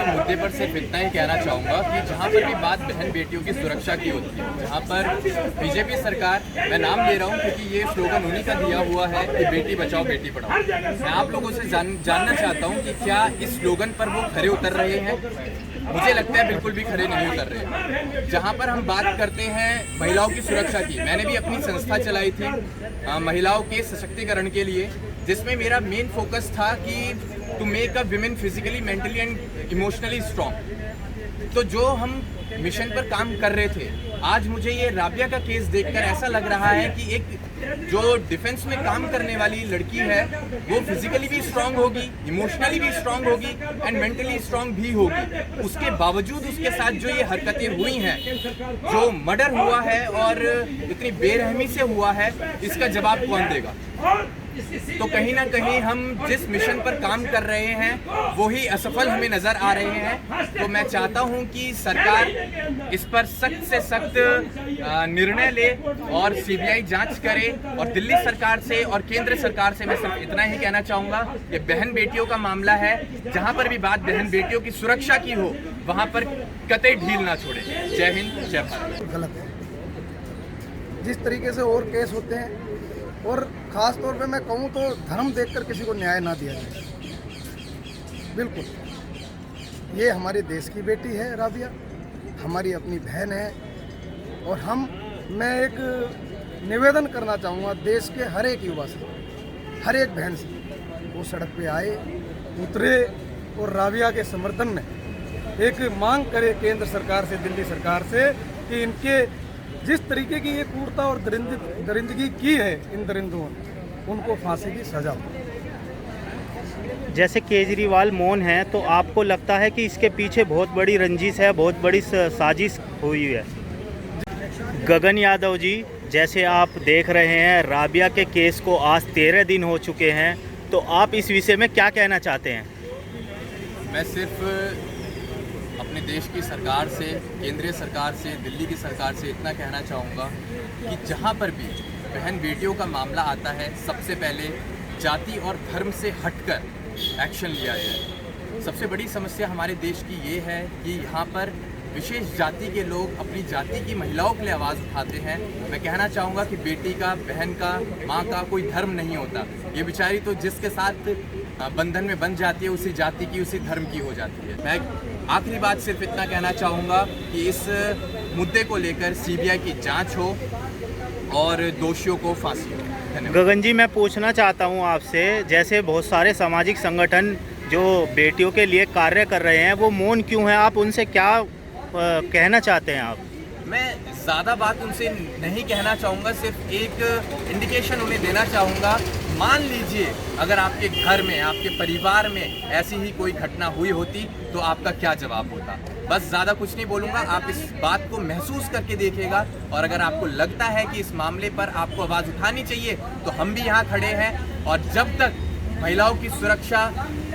मुद्दे पर सिर्फ इतना ही कहना चाहूँगा कि जहाँ पर भी बात बहन बेटियों की सुरक्षा की होती है, जहाँ पर बीजेपी सरकार, मैं नाम ले रहा हूँ क्योंकि ये स्लोगन उन्हीं का दिया हुआ है कि बेटी बचाओ बेटी पढ़ाओ, मैं आप लोगों से जानना चाहता हूँ कि क्या इस स्लोगन पर वो खरे उतर रहे हैं? मुझे लगता है बिल्कुल भी खरे नहीं उतर रहे। जहाँ पर हम बात करते हैं महिलाओं की सुरक्षा की, मैंने भी अपनी संस्था चलाई थी महिलाओं के सशक्तिकरण के लिए, जिसमें मेरा मेन फोकस था कि to make a women physically, mentally and emotionally strong. तो जो हम मिशन पर काम कर रहे थे, आज मुझे ये राबिया का केस देखकर ऐसा लग रहा है कि एक जो डिफेंस में काम करने वाली लड़की है वो फिजिकली भी स्ट्रांग होगी, इमोशनली भी स्ट्रांग होगी एंड मेंटली स्ट्रांग भी होगी। उसके बावजूद उसके साथ जो ये हरकतें हुई हैं, जो मर्डर हुआ है और इतनी बेरहमी से हुआ है, इसका जवाब कौन देगा? तो कहीं ना कहीं हम जिस मिशन पर काम कर रहे हैं वो ही असफल हमें नजर आ रहे हैं। तो मैं चाहता हूं कि सरकार इस पर सख्त से सख्त निर्णय ले और सीबीआई जांच करे। और दिल्ली सरकार से और केंद्र सरकार से मैं सिर्फ इतना ही कहना चाहूंगा कि बहन बेटियों का मामला है, जहां पर भी बात बहन बेटियों की सुरक्षा की हो वहां पर कतई ढील ना छोड़े। जय हिंद, जय भारत। गलत है जिस तरीके से और केस होते हैं, और ख़ास तौर पे मैं कहूँ तो धर्म देखकर किसी को न्याय ना दिया जाए। बिल्कुल ये हमारे देश की बेटी है राबिया, हमारी अपनी बहन है। और मैं एक निवेदन करना चाहूँगा देश के हर एक युवा से, हर एक बहन से, वो सड़क पे आए, उतरे और राबिया के समर्थन में एक मांग करे केंद्र सरकार से, दिल्ली सरकार से, कि इनके जिस तरीके की ये क्रूरता और दरिंदगी की है इन दरिंदों ने, उनको फांसी की सजा हो। जैसे केजरीवाल मौन है, तो आपको लगता है कि इसके पीछे बहुत बड़ी रंजिश है, बहुत बड़ी साजिश हुई है? गगन यादव जी, जैसे आप देख रहे हैं राबिया के केस को आज 13 दिन हो चुके हैं, तो आप इस विषय में क्या कहना चाहते हैं? मैं सिर्फ अपने देश की सरकार से, केंद्रीय सरकार से, दिल्ली की सरकार से इतना कहना चाहूँगा कि जहाँ पर भी बहन बेटियों का मामला आता है, सबसे पहले जाति और धर्म से हटकर एक्शन लिया जाए। सबसे बड़ी समस्या हमारे देश की ये है कि यहाँ पर विशेष जाति के लोग अपनी जाति की महिलाओं के लिए आवाज़ उठाते हैं। मैं कहना चाहूँगा कि बेटी का, बहन का, माँ का कोई धर्म नहीं होता। ये बेचारी तो जिसके साथ बंधन में बन जाती है उसी जाति की, उसी धर्म की हो जाती है। मैं आखिरी बात सिर्फ इतना कहना चाहूँगा कि इस मुद्दे को लेकर सीबीआई की जांच हो और दोषियों को फांसी हो। धन्यवाद। गगन जी, मैं पूछना चाहता हूँ आपसे, जैसे बहुत सारे सामाजिक संगठन जो बेटियों के लिए कार्य कर रहे हैं, वो मौन क्यों हैं? आप उनसे क्या कहना चाहते हैं? आप मैं ज़्यादा बात उनसे नहीं कहना चाहूँगा, सिर्फ एक इंडिकेशन उन्हें देना चाहूँगा। मान लीजिए अगर आपके घर में, आपके परिवार में ऐसी ही कोई घटना हुई होती तो आपका क्या जवाब होता? बस ज़्यादा कुछ नहीं बोलूँगा, आप इस बात को महसूस करके देखिएगा। और अगर आपको लगता है कि इस मामले पर आपको आवाज़ उठानी चाहिए तो हम भी यहाँ खड़े हैं। और जब तक महिलाओं की सुरक्षा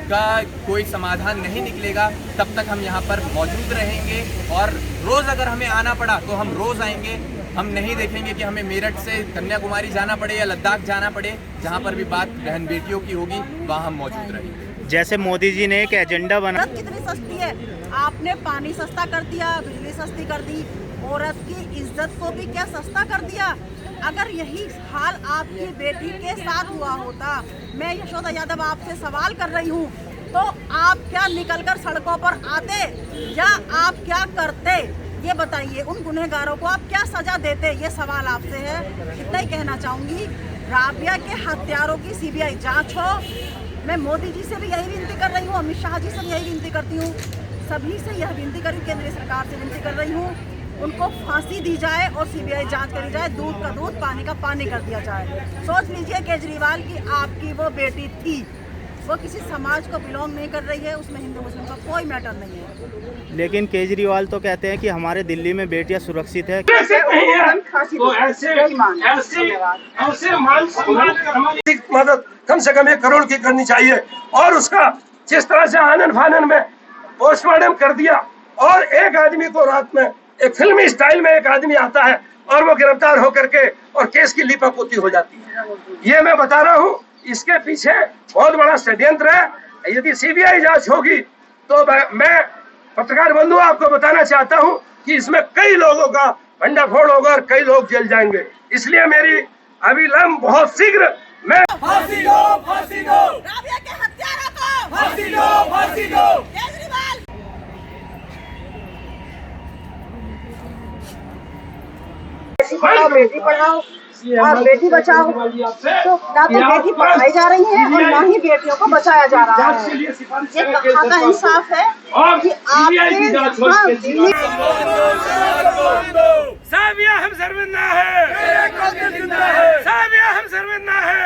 का कोई समाधान नहीं निकलेगा तब तक हम यहाँ पर मौजूद रहेंगे। और रोज़ अगर हमें आना पड़ा तो हम रोज़ आएंगे। हम नहीं देखेंगे कि हमें मेरठ से कन्याकुमारी जाना पड़े या लद्दाख जाना पड़े। जहाँ पर भी बात बहन बेटियों की होगी वहाँ हम मौजूद रहेंगे। जैसे मोदी जी ने एक एजेंडा बना, कितनी सस्ती है, आपने पानी सस्ता कर दिया, बिजली सस्ती कर दी, औरत की इज्जत को भी क्या सस्ता कर दिया। अगर यही हाल आपकी बेटी के साथ हुआ होता, मैं यशोदा यादव आपसे सवाल कर रही हूँ, तो आप क्या निकलकर सड़कों पर आते या आप क्या करते? ये बताइए, उन गुनहगारों को आप क्या सजा देते? ये सवाल आपसे है। इतना ही कहना चाहूँगी, राबिया के हत्यारों की सीबीआई जांच हो। मैं मोदी जी से भी यही विनती कर रही हूँ, अमित शाह जी से भी यही विनती करती हूँ, सभी से यह विनती करी, केंद्रीय सरकार से विनती कर रही हूँ, उनको फांसी दी जाए और सीबीआई जांच करी जाए, दूध का दूध, पानी का पानी कर दिया जाए। सोच लीजिए केजरीवाल की आपकी वो बेटी थी, वो किसी समाज को बिलोंग नहीं कर रही है, उसमें हिंदू मुस्लिम का कोई मैटर नहीं है। लेकिन केजरीवाल तो कहते हैं कि हमारे दिल्ली में बेटियां सुरक्षित है। मदद कम से कम 1 करोड़ की करनी चाहिए। और उसका जिस तरह से आनन फानन में पोस्टमार्टम कर दिया, और एक आदमी को रात में एक फिल्मी स्टाइल में एक आदमी आता है और वो गिरफ्तार होकर के और केस की लीपापोती हो जाती है। ये मैं बता रहा हूँ, इसके पीछे बहुत बड़ा षड्यंत्र है। यदि सीबीआई जांच होगी तो मैं पत्रकार बंधु आपको बताना चाहता हूं कि इसमें कई लोगों का भंडाफोड़ होगा और कई लोग जेल जाएंगे। इसलिए मेरी अविलंब बहुत शीघ्र मैं फांसी दो, फांसी दो, राबिया के हत्यारों को फांसी दो, फांसी दो। केजरीवाल बेटी पढ़ाओ और बेटी बचाओ, तो ना तो बेटी पढ़ाई जा रही है और ना ही बेटियों को बचाया जा रहा है। ये कहाँ का इंसाफ है कि आपके साबिया हम शर्मिंदा है, साबिया हम शर्मिंदा है।